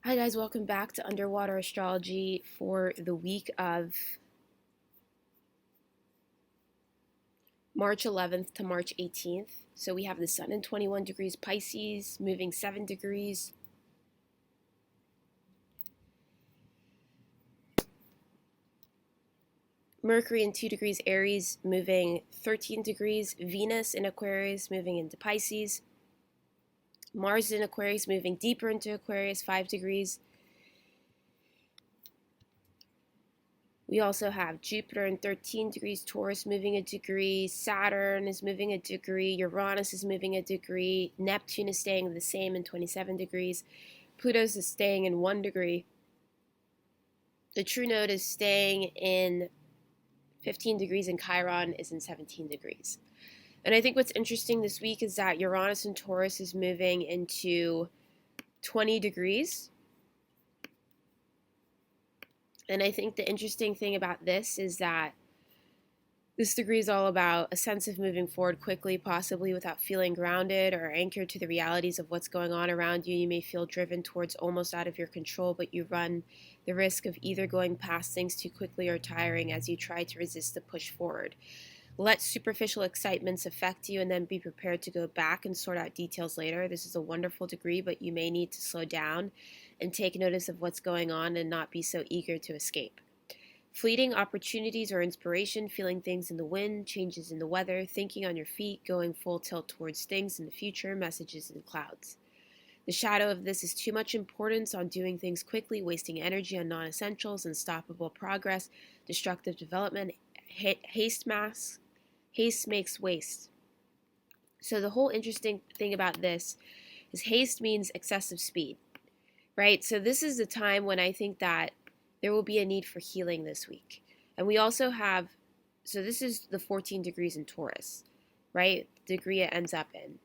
Hi guys, welcome back to Underwater Astrology for the week of March 11th to March 18th. So we have the Sun in 21 degrees Pisces, moving 7 degrees. Mercury in 2 degrees Aries, moving 13 degrees. Venus in Aquarius, moving into Pisces. Mars in Aquarius, moving deeper into Aquarius, 5 degrees. We also have Jupiter in 13 degrees Taurus moving a degree, Saturn is moving a degree, Uranus is moving a degree, Neptune is staying the same in 27 degrees, Pluto's is staying in 1 degree. The true node is staying in 15 degrees and Chiron is in 17 degrees. And I think what's interesting this week is that Uranus in Taurus is moving into 20 degrees. And I think the interesting thing about this is that this degree is all about a sense of moving forward quickly, possibly without feeling grounded or anchored to the realities of what's going on around you. You may feel driven towards almost out of your control, but you run the risk of either going past things too quickly or tiring as you try to resist the push forward. Let superficial excitements affect you and then be prepared to go back and sort out details later. This is a wonderful degree, but you may need to slow down and take notice of what's going on and not be so eager to escape. Fleeting opportunities or inspiration, feeling things in the wind, changes in the weather, thinking on your feet, going full tilt towards things in the future, messages in clouds. The shadow of this is too much importance on doing things quickly, wasting energy on non-essentials, unstoppable progress, destructive development, haste makes waste. So the whole interesting thing about this is haste means excessive speed, right? So this is the time when I think that there will be a need for healing this week. And we also have, so this is the 14 degrees in Taurus, right? The degree it ends up in.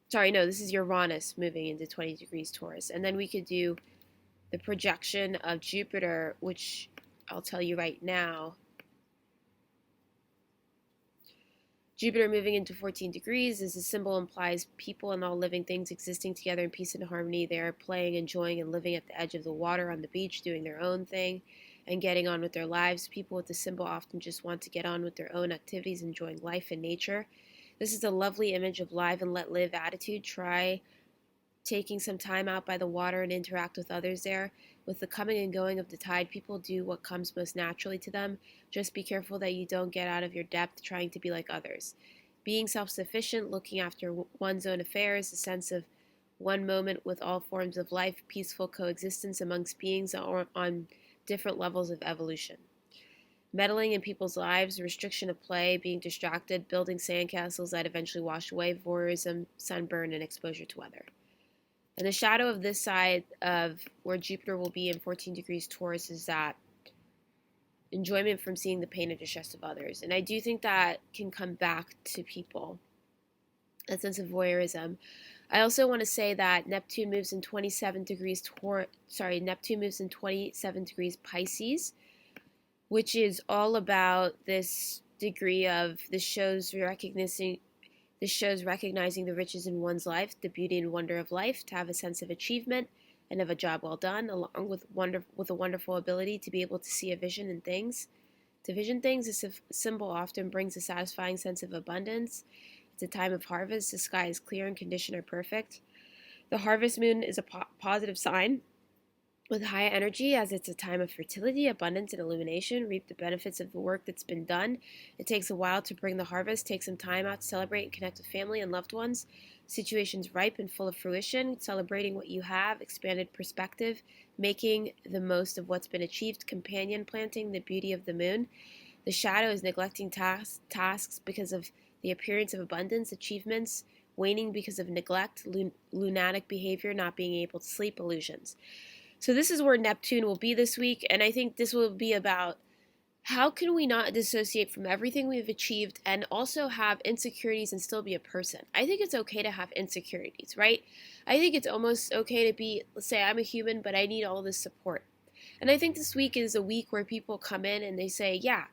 Sorry, no, this is Uranus moving into 20 degrees Taurus. And then we could do the projection of Jupiter, which I'll tell you right now. Jupiter moving into 14 degrees as the symbol implies people and all living things existing together in peace and harmony. They are playing, enjoying, and living at the edge of the water on the beach, doing their own thing and getting on with their lives. People with the symbol often just want to get on with their own activities, enjoying life and nature. This is a lovely image of live and let live attitude. Try taking some time out by the water and interact with others there. With the coming and going of the tide, people do what comes most naturally to them. Just be careful that you don't get out of your depth trying to be like others. Being self-sufficient, looking after one's own affairs, a sense of one moment with all forms of life, peaceful coexistence amongst beings on different levels of evolution. Meddling in people's lives, restriction of play, being distracted, building sandcastles that eventually wash away, voyeurism, sunburn, and exposure to weather. And the shadow of this side of where Jupiter will be in 14 degrees Taurus is that enjoyment from seeing the pain and distress of others. And I do think that can come back to people, that sense of voyeurism. I also want to say that Neptune moves in 27 degrees Neptune moves in 27 degrees Pisces, which is all about this degree of this shows recognizing the riches in one's life, the beauty and wonder of life, to have a sense of achievement and of a job well done, along with a wonderful ability to be able to see a vision in things. To vision things, this symbol often brings a satisfying sense of abundance. It's a time of harvest. The sky is clear and conditions are perfect. The harvest moon is a positive sign with high energy, as it's a time of fertility, abundance, and illumination. Reap the benefits of the work that's been done. It takes a while to bring the harvest. Take some time out to celebrate and connect with family and loved ones. Situations ripe and full of fruition. Celebrating what you have, expanded perspective, making the most of what's been achieved. Companion planting, the beauty of the moon. The shadow is neglecting tasks because of the appearance of abundance, achievements, waning because of neglect, lunatic behavior, not being able to sleep, illusions. So this is where Neptune will be this week, and I think this will be about how can we not dissociate from everything we've achieved and also have insecurities and still be a person. I think it's okay to have insecurities, right? I think it's almost okay to be, let's say I'm a human, but I need all this support. And I think this week is a week where people come in and they say, yeah,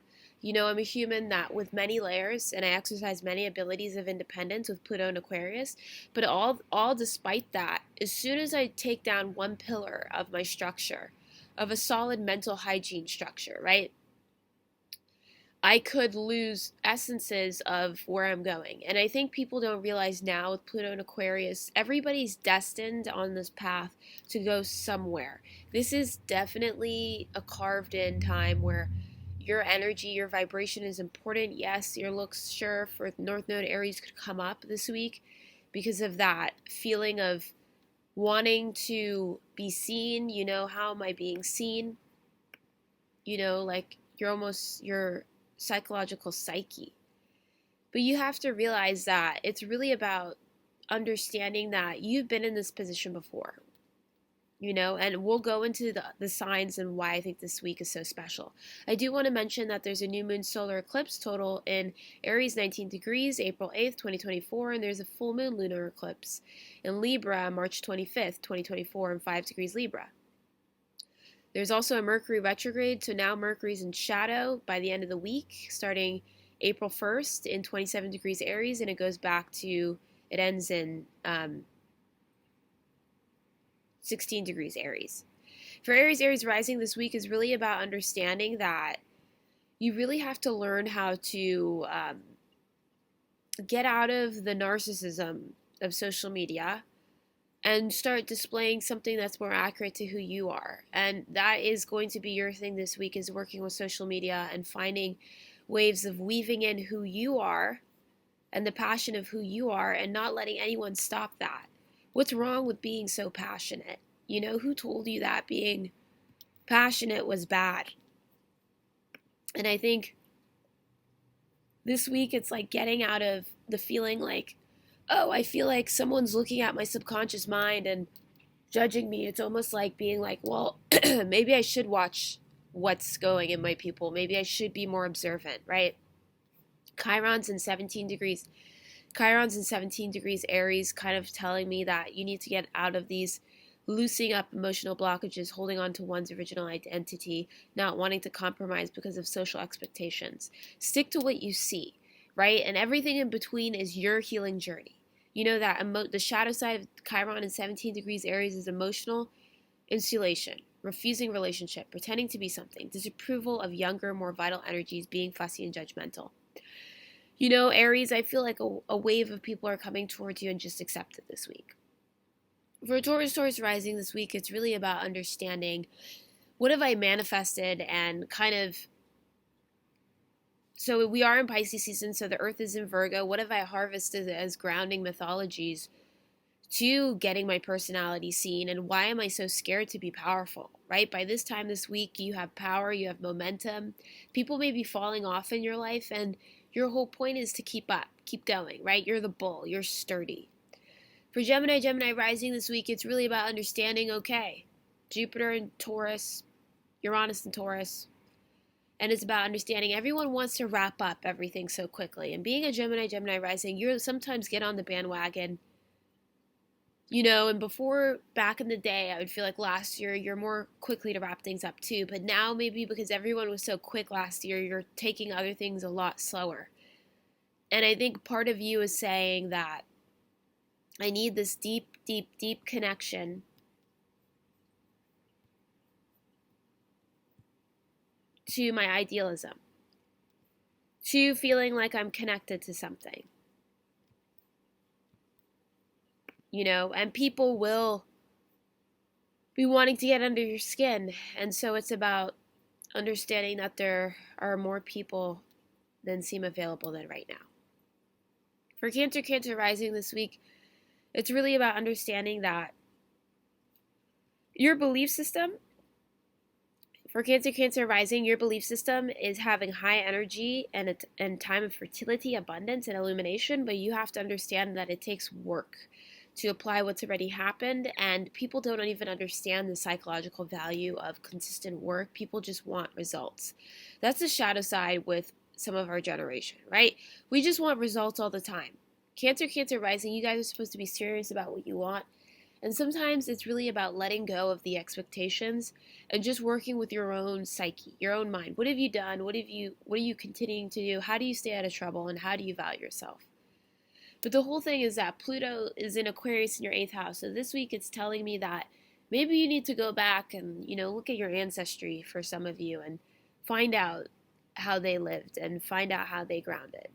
I'm a human that with many layers, and I exercise many abilities of independence with Pluto and Aquarius. But all despite that, as soon as I take down one pillar of my structure, of a solid mental hygiene structure, right? I could lose essences of where I'm going. And I think people don't realize now with Pluto and Aquarius, everybody's destined on this path to go somewhere. This is definitely a carved in time where your energy, your vibration is important. Yes, your looks, sure, for North Node Aries could come up this week because of that feeling of wanting to be seen. How am I being seen? Like your psychological psyche. But you have to realize that it's really about understanding that you've been in this position before, and we'll go into the signs and why I think this week is so special. I do want to mention that there's a new moon solar eclipse total in Aries 19 degrees, April 8th, 2024, and there's a full moon lunar eclipse in Libra, March 25th, 2024, in 5 degrees Libra. There's also a Mercury retrograde, so now Mercury's in shadow by the end of the week, starting April 1st in 27 degrees Aries, and it ends in 16 degrees Aries. For Aries rising this week is really about understanding that you really have to learn how to get out of the narcissism of social media and start displaying something that's more accurate to who you are. And that is going to be your thing this week, is working with social media and finding ways of weaving in who you are and the passion of who you are and not letting anyone stop that. What's wrong with being so passionate? Who told you that being passionate was bad? And I think this week it's like getting out of the feeling like, oh, I feel like someone's looking at my subconscious mind and judging me. It's almost like being like, well, maybe I should watch what's going in my people. Maybe I should be more observant, right? Chiron's in 17 degrees Aries, kind of telling me that you need to get out of these loosening up emotional blockages, holding on to one's original identity, not wanting to compromise because of social expectations. Stick to what you see, right? And everything in between is your healing journey. That the shadow side of Chiron in 17 degrees Aries is emotional insulation, refusing relationship, pretending to be something, disapproval of younger, more vital energies, being fussy and judgmental. Aries, I feel like a wave of people are coming towards you, and just accept it this week. For Taurus rising this week, it's really about understanding what have I manifested and kind of. So we are in Pisces season, so the earth is in Virgo. What have I harvested as grounding mythologies to getting my personality seen, and why am I so scared to be powerful, right? By this time this week, you have power, you have momentum. People may be falling off in your life, and your whole point is to keep up, keep going, right? You're the bull, you're sturdy. For Gemini rising this week, it's really about understanding, okay, Jupiter in Taurus, Uranus in Taurus, and it's about understanding everyone wants to wrap up everything so quickly. And being a Gemini rising, you sometimes get on the bandwagon, and before, back in the day, I would feel like last year, you're more quickly to wrap things up too. But now, maybe because everyone was so quick last year, you're taking other things a lot slower. And I think part of you is saying that I need this deep, deep, deep connection to my idealism, to feeling like I'm connected to something. And people will be wanting to get under your skin. And so it's about understanding that there are more people than seem available than right now. For Cancer rising this week, it's really about understanding that your belief system, for Cancer rising, your belief system is having high energy and time of fertility, abundance, and illumination, but you have to understand that it takes work to apply what's already happened, and people don't even understand the psychological value of consistent work. People just want results. That's the shadow side with some of our generation, right? We just want results all the time. Cancer rising, you guys are supposed to be serious about what you want. And sometimes it's really about letting go of the expectations and just working with your own psyche, your own mind. What have you done? What are you continuing to do? How do you stay out of trouble, and how do you value yourself? But the whole thing is that Pluto is in Aquarius in your 8th house. So this week it's telling me that maybe you need to go back and, look at your ancestry for some of you and find out how they lived and find out how they grounded.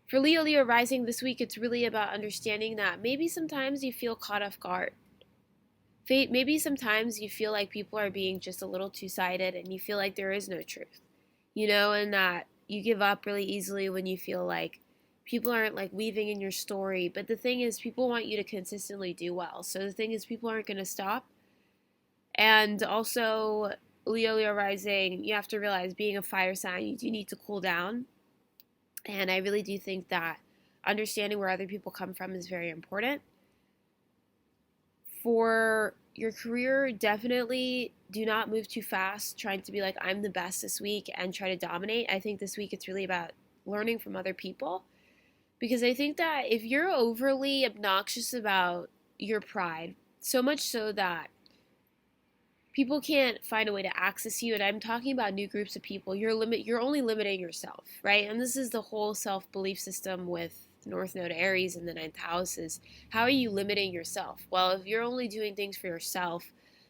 For Leo rising this week, it's really about understanding that maybe sometimes you feel caught off guard. Maybe sometimes you feel like people are being just a little two-sided and you feel like there is no truth, and that you give up really easily when you feel like people aren't like weaving in your story. But the thing is, people want you to consistently do well. So the thing is, people aren't going to stop. And also, Leo rising, you have to realize being a fire sign, you do need to cool down. And I really do think that understanding where other people come from is very important. For your career, definitely do not move too fast, trying to be like, I'm the best this week and try to dominate. I think this week it's really about learning from other people. Because I think that if you're overly obnoxious about your pride, so much so that people can't find a way to access you, and I'm talking about new groups of people, you're only limiting yourself, right? And this is the whole self-belief system with North Node Aries in the 9th house is, how are you limiting yourself? Well, if you're only doing things for yourself,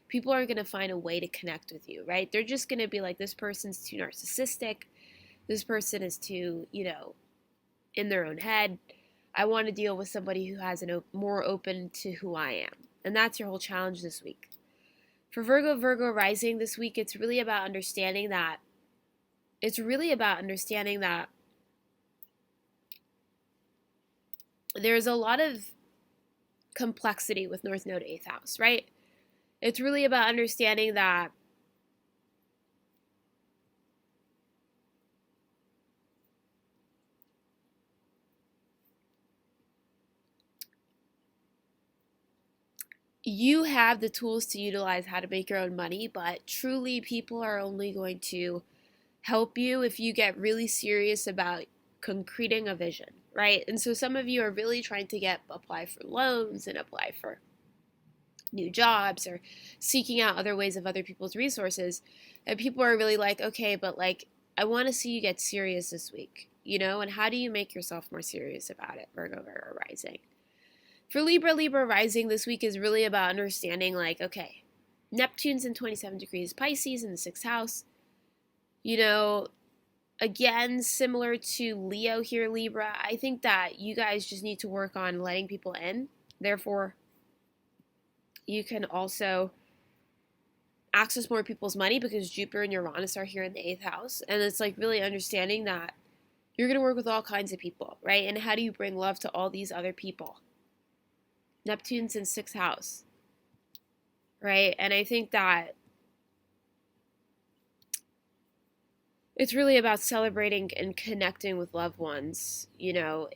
people aren't going to find a way to connect with you, right? They're just going to be like, this person's too narcissistic, this person is too, in their own head. I want to deal with somebody who has more open to who I am. And that's your whole challenge this week. For Virgo rising this week, it's really about understanding that there's a lot of complexity with North Node 8th house, right? It's really about understanding that you have the tools to utilize how to make your own money, but truly people are only going to help you if you get really serious about concreting a vision, right? And so some of you are really trying to apply for loans and apply for new jobs or seeking out other ways of other people's resources. And people are really like, okay, but like, I want to see you get serious this week, and how do you make yourself more serious about it? Virgo rising. For Libra rising this week is really about understanding like, okay, Neptune's in 27 degrees Pisces in the 6th house. Again, similar to Leo here, Libra, I think that you guys just need to work on letting people in. Therefore, you can also access more people's money because Jupiter and Uranus are here in the 8th house. And it's like really understanding that you're going to work with all kinds of people, right? And how do you bring love to all these other people? Neptune's in 6th house, right? And I think that it's really about celebrating and connecting with loved ones, in your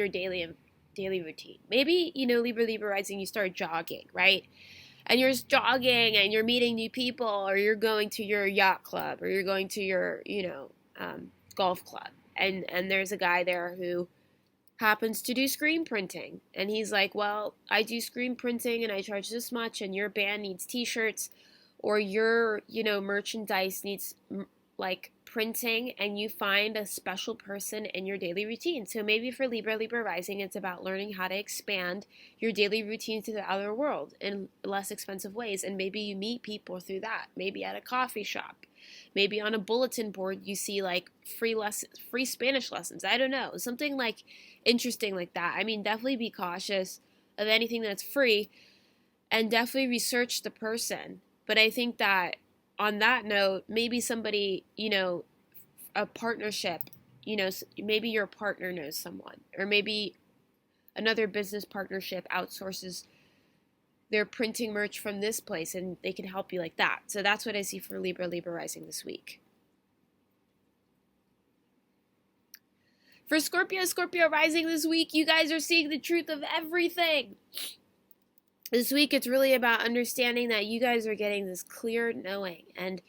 daily routine. Maybe, Libra rising, you start jogging, right? And you're just jogging and you're meeting new people, or you're going to your yacht club, or you're going to your, golf club. And there's a guy there who happens to do screen printing. And he's like, well, I do screen printing and I charge this much, and your band needs t-shirts, or your, merchandise needs like printing, and you find a special person in your daily routine. So maybe for Libra rising, it's about learning how to expand your daily routine to the outer world in less expensive ways. And maybe you meet people through that, maybe at a coffee shop, maybe on a bulletin board, you see like free Spanish lessons. I don't know, something like interesting like that. I mean, definitely be cautious of anything that's free and definitely research the person. But I think that on that note, maybe somebody, a partnership, maybe your partner knows someone, or maybe another business partnership outsources their printing merch from this place and they can help you like that. So that's what I see for Libra rising this week. For Scorpio rising this week, you guys are seeing the truth of everything. This week, it's really about understanding that you guys are getting this clear knowing. And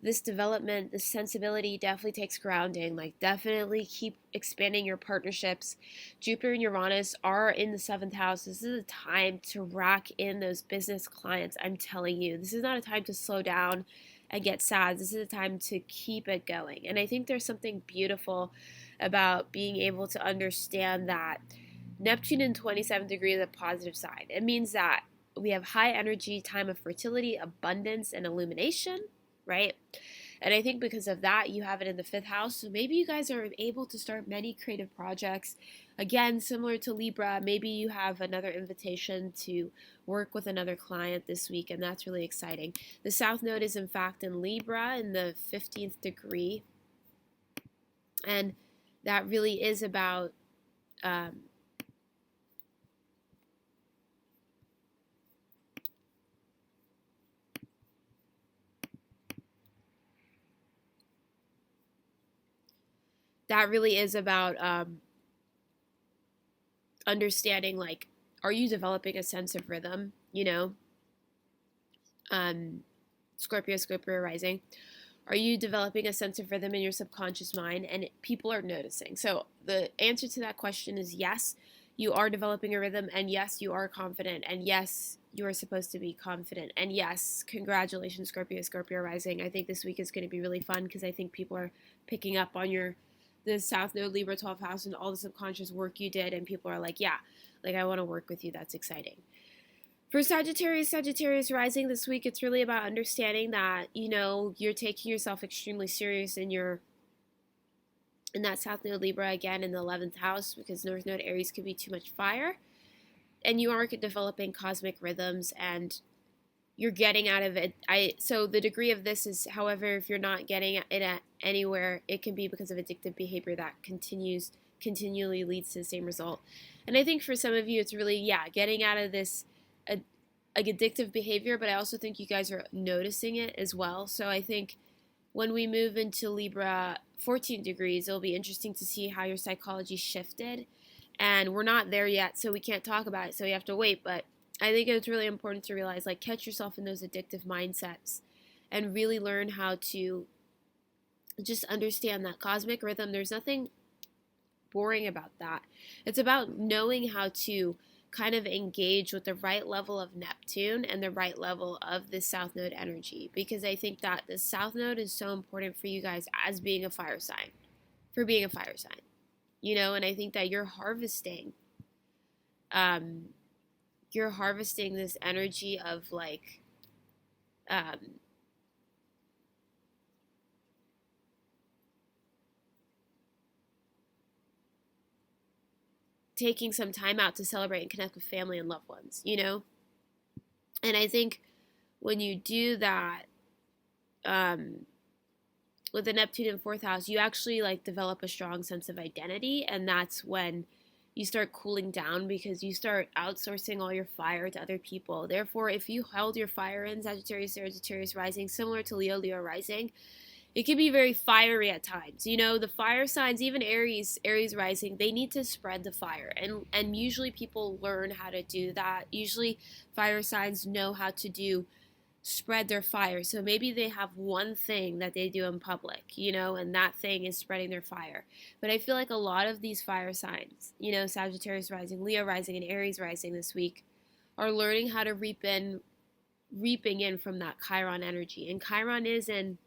this development, this sensibility definitely takes grounding. Like, definitely keep expanding your partnerships. Jupiter and Uranus are in the seventh house. This is a time to rack in those business clients. I'm telling you, this is not a time to slow down and get sad. This is a time to keep it going. And I think there's something beautiful about being able to understand that Neptune in 27 degrees is a positive sign. It means that we have high energy, time of fertility, abundance, and illumination, right? And I think because of that, you have it in the fifth house. So maybe you guys are able to start many creative projects. Again, similar to Libra, maybe you have another invitation to work with another client this week, and that's really exciting. The South Node is in fact in Libra in the 15th degree. And that really is about understanding, like, are you developing a sense of rhythm, Scorpio rising, are you developing a sense of rhythm in your subconscious mind, and people are noticing? So the answer to that question is yes, you are developing a rhythm, and yes, you are confident, and yes, you are supposed to be confident, and yes, congratulations, Scorpio rising. I think this week is going to be really fun because I think people are picking up on the South Node, Libra 12th house, and all the subconscious work you did, and people are like, yeah, like, I want to work with you. That's exciting. For Sagittarius rising this week, it's really about understanding that, you're taking yourself extremely serious in that South Node Libra, again, in the 11th house, because North Node Aries could be too much fire. And you are developing cosmic rhythms, and you're getting out of it. So the degree of this is, however, if you're not getting it at anywhere, it can be because of addictive behavior that continually leads to the same result. And I think for some of you, it's really, getting out of this addictive behavior, but I also think you guys are noticing it as well. So I think when we move into Libra 14 degrees, it'll be interesting to see how your psychology shifted. And we're not there yet, so we can't talk about it, so we have to wait. But I think it's really important to realize, like, catch yourself in those addictive mindsets and really learn how to just understand that cosmic rhythm. There's nothing boring about that. It's about knowing how to kind of engage with the right level of Neptune and the right level of the South Node energy, because I think that the South Node is so important for you guys as being a fire sign, and I think that you're harvesting this energy of, like, taking some time out to celebrate and connect with family and loved ones, And I think when you do that, with the Neptune in fourth house, you actually, like, develop a strong sense of identity, and that's when you start cooling down because you start outsourcing all your fire to other people. Therefore, if you held your fire in Sagittarius rising, similar to Leo rising, it can be very fiery at times. The fire signs, even Aries rising, they need to spread the fire. And usually people learn how to do that. Usually fire signs know how to spread their fire. So maybe they have one thing that they do in public, and that thing is spreading their fire. But I feel like a lot of these fire signs, Sagittarius rising, Leo rising, and Aries rising this week, are learning how to reaping in from that Chiron energy. And Chiron is in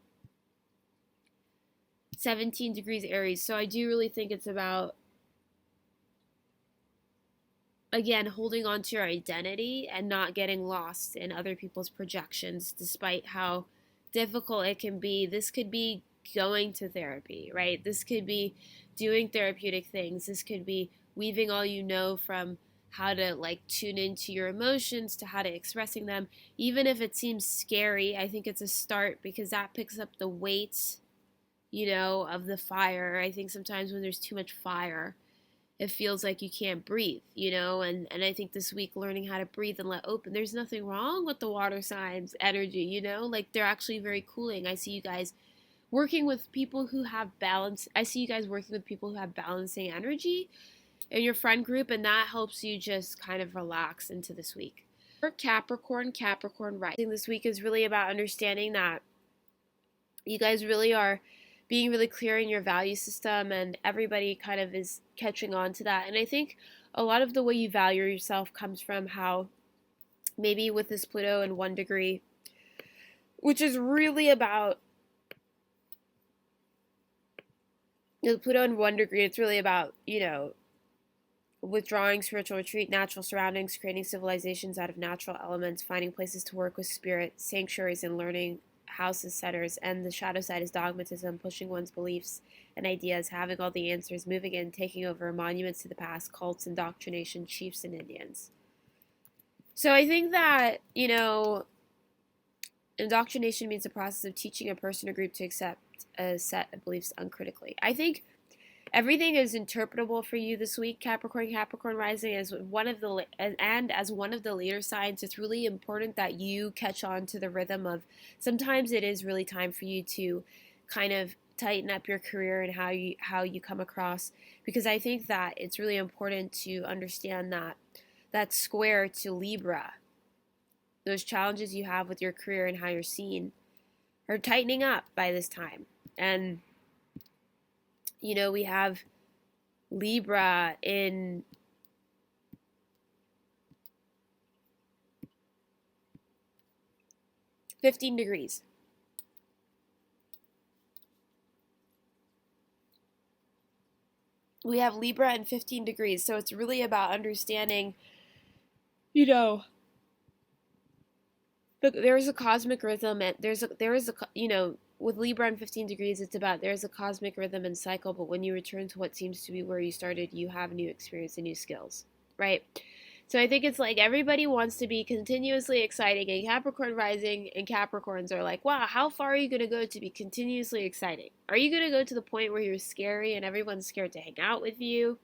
17 degrees Aries. So I do really think it's about, again, holding on to your identity and not getting lost in other people's projections, despite how difficult it can be. This could be going to therapy, right? This could be doing therapeutic things. This could be weaving all you know from how to, like, tune into your emotions to how to expressing them. Even if it seems scary, I think it's a start, because that picks up the weight, of the fire. I think sometimes when there's too much fire, it feels like you can't breathe, and I think this week, learning how to breathe and let open. There's nothing wrong with the water signs energy, like, they're actually very cooling. I see you guys working with people who have balance. I see you guys working with people who have balancing energy in your friend group, and that helps you just kind of relax into this week. For Capricorn rising this week is really about understanding that You guys really are being really clear in your value system, and everybody kind of is catching on to that. And I think a lot of the way you value yourself comes from how maybe with this Pluto in 1 degree, which is really about the Pluto in 1 degree, it's really about, withdrawing, spiritual retreat, natural surroundings, creating civilizations out of natural elements, finding places to work with spirit, sanctuaries, and learning houses, centers. And the shadow side is dogmatism, pushing one's beliefs and ideas, having all the answers, moving in, taking over, monuments to the past, cults, indoctrination, chiefs, and Indians. So I think that, indoctrination means the process of teaching a person or group to accept a set of beliefs uncritically. I think everything is interpretable for you this week, Capricorn rising, as one of the later signs. It's really important that you catch on to the rhythm of, sometimes it is really time for you to kind of tighten up your career and how you come across, because I think that it's really important to understand that square to Libra, those challenges you have with your career and how you're seen, are tightening up by this time. And we have Libra in 15 degrees. We have Libra in 15 degrees. So it's really about understanding, there is a cosmic rhythm, and with Libra in 15 degrees, it's about, there's a cosmic rhythm and cycle, but when you return to what seems to be where you started, you have new experience and new skills, right? So I think it's like everybody wants to be continuously exciting, and Capricorn rising and Capricorns are like, wow, how far are you going to go to be continuously exciting? Are you going to go to the point where you're scary and everyone's scared to hang out with you?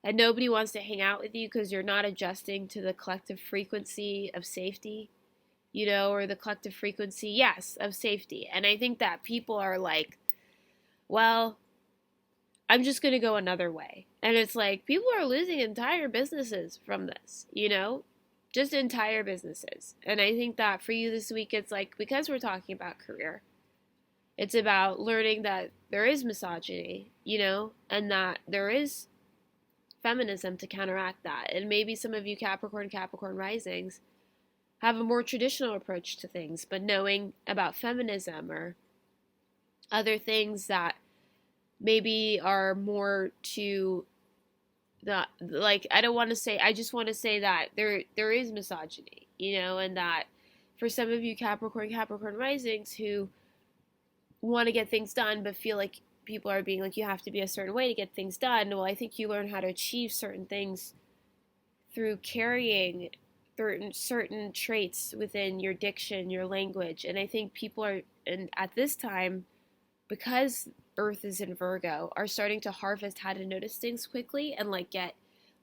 And nobody wants to hang out with you because you're not adjusting to the collective frequency of safety? Or the collective frequency, yes, of safety. And I think that people are like, well, I'm just going to go another way. And it's like, people are losing entire businesses from this, just entire businesses. And I think that for you this week, it's like, because we're talking about career, it's about learning that there is misogyny, and that there is feminism to counteract that. And maybe some of you Capricorn risings have a more traditional approach to things, but knowing about feminism or other things that maybe are more to the, like, I just want to say that there is misogyny, and that for some of you Capricorn risings who want to get things done but feel like people are being like, you have to be a certain way to get things done. Well, I think you learn how to achieve certain things through carrying certain traits within your diction, your language. And I think people are, and at this time, because Earth is in Virgo, are starting to harvest how to notice things quickly and like get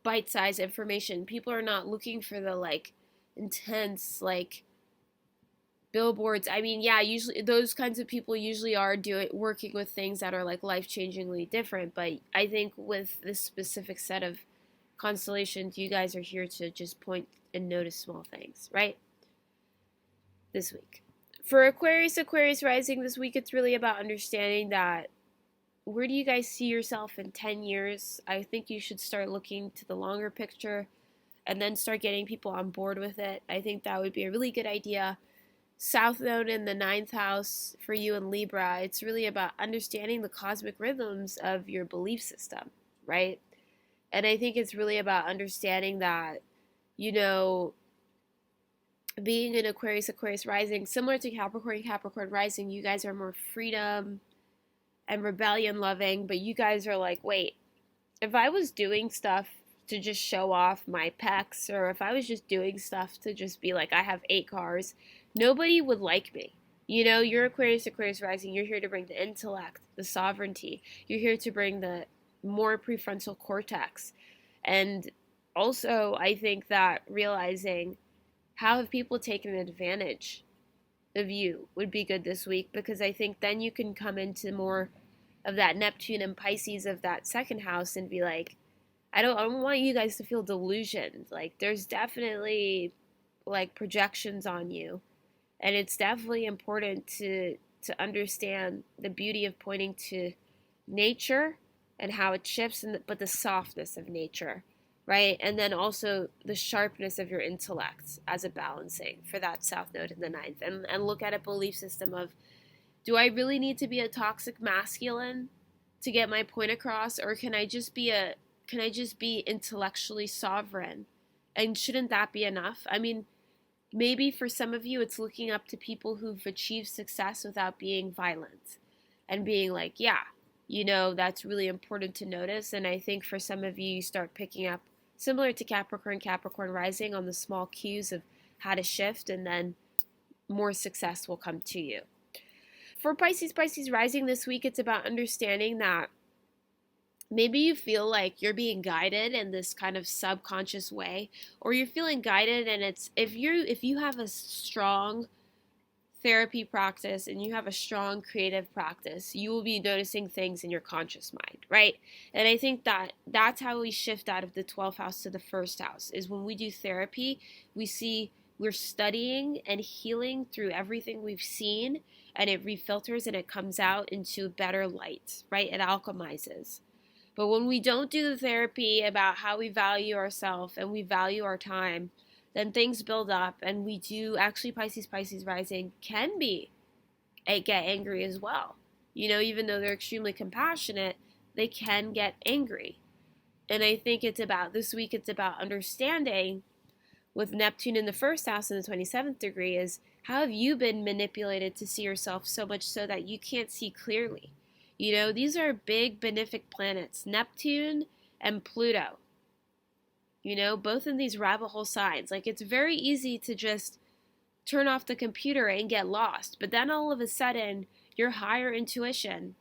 bite-sized information. People are not looking for the like intense like billboards. I mean, yeah, usually those kinds of people usually are working with things that are like life-changingly different, but I think with this specific set of constellations, you guys are here to just point and notice small things, right? This week. For Aquarius rising this week, it's really about understanding that, where do you guys see yourself in 10 years? I think you should start looking to the longer picture and then start getting people on board with it. I think that would be a really good idea. South Node in the 9th house for you in Libra, it's really about understanding the cosmic rhythms of your belief system, right? And I think it's really about understanding that, being an Aquarius rising, similar to Capricorn rising, you guys are more freedom and rebellion loving, but you guys are like, wait, if I was doing stuff to just show off my pecs, or if I was just doing stuff to just be like, I have 8 cars, nobody would like me. You're Aquarius rising, you're here to bring the intellect, the sovereignty. You're here to bring the more prefrontal cortex. And also, I think that realizing how have people taken advantage of you would be good this week, because I think then you can come into more of that Neptune and Pisces of that second house and be like, I don't want you guys to feel delusioned. Like, there's definitely like projections on you, and it's definitely important to to understand the beauty of pointing to nature and how it shifts, but the softness of nature, right? And then also the sharpness of your intellect as a balancing for that South Node in the ninth. And look at a belief system of, do I really need to be a toxic masculine to get my point across, or can I just be intellectually sovereign? And shouldn't that be enough? I mean, maybe for some of you, it's looking up to people who've achieved success without being violent and being like, yeah, that's really important to notice. And I think for some of you, you start picking up, similar to Capricorn rising, on the small cues of how to shift, and then more success will come to you. For Pisces rising this week, it's about understanding that maybe you feel like you're being guided in this kind of subconscious way, or you're feeling guided, and it's if you have a strong therapy practice and you have a strong creative practice, you will be noticing things in your conscious mind, right? And I think that's how we shift out of the 12th house to the first house, is when we do therapy, we're studying and healing through everything we've seen, and it refilters and it comes out into a better light, right? It alchemizes. But when we don't do the therapy about how we value ourselves and we value our time, then things build up, and we do actually, Pisces rising can get angry as well. Even though they're extremely compassionate, they can get angry. And I think this week it's about understanding, with Neptune in the first house in the 27th degree, is how have you been manipulated to see yourself so much so that you can't see clearly? These are big benefic planets, Neptune and Pluto. Both in these rabbit hole signs. Like, it's very easy to just turn off the computer and get lost. But then all of a sudden, your higher intuition,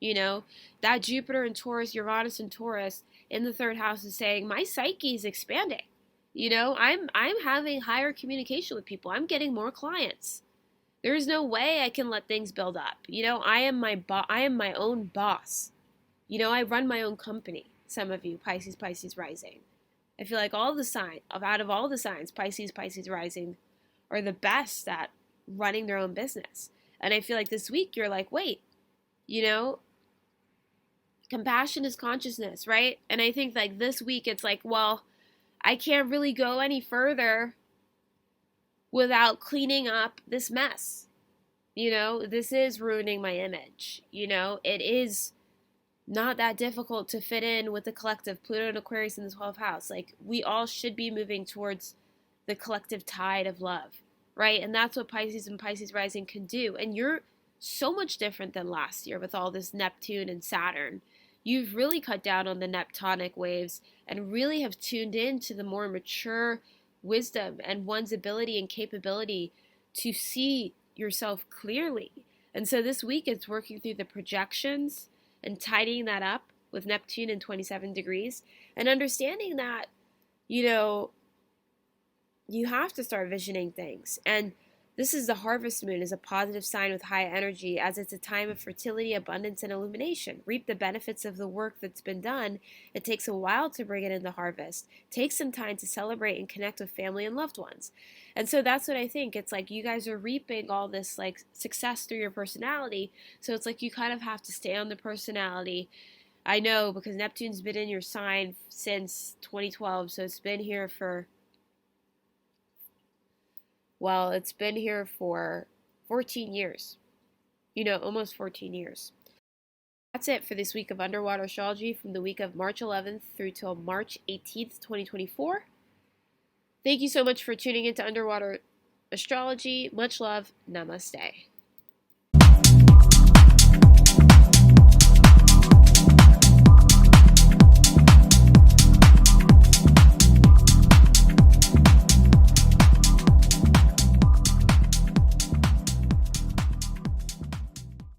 that Jupiter in Taurus, Uranus in Taurus in the third house is saying, my psyche is expanding. I'm having higher communication with people. I'm getting more clients. There's no way I can let things build up. I am my own boss. I run my own company. Some of you, Pisces rising. I feel like out of all the signs, Pisces rising are the best at running their own business. And I feel like this week you're like, wait, compassion is consciousness, right? And I think like this week it's like, well, I can't really go any further without cleaning up this mess. This is ruining my image. It is not that difficult to fit in with the collective. Pluto and Aquarius in the 12th house. Like, we all should be moving towards the collective tide of love, right? And that's what Pisces and Pisces rising can do. And you're so much different than last year with all this Neptune and Saturn. You've really cut down on the Neptunic waves and really have tuned in to the more mature wisdom and one's ability and capability to see yourself clearly. And so this week it's working through the projections and tidying that up with Neptune in 27 degrees and understanding that, you have to start visioning things. And this is the harvest moon, is a positive sign with high energy, as it's a time of fertility, abundance, and illumination. Reap the benefits of the work that's been done. It takes a while to bring it into harvest. Take some time to celebrate and connect with family and loved ones. And so that's what I think. It's like you guys are reaping all this like success through your personality. So it's like you kind of have to stay on the personality. I know, because Neptune's been in your sign since 2012, so it's been here for 14 years. Almost 14 years. That's it for this week of Underwater Astrology from the week of March 11th through till March 18th, 2024. Thank you so much for tuning into Underwater Astrology. Much love. Namaste.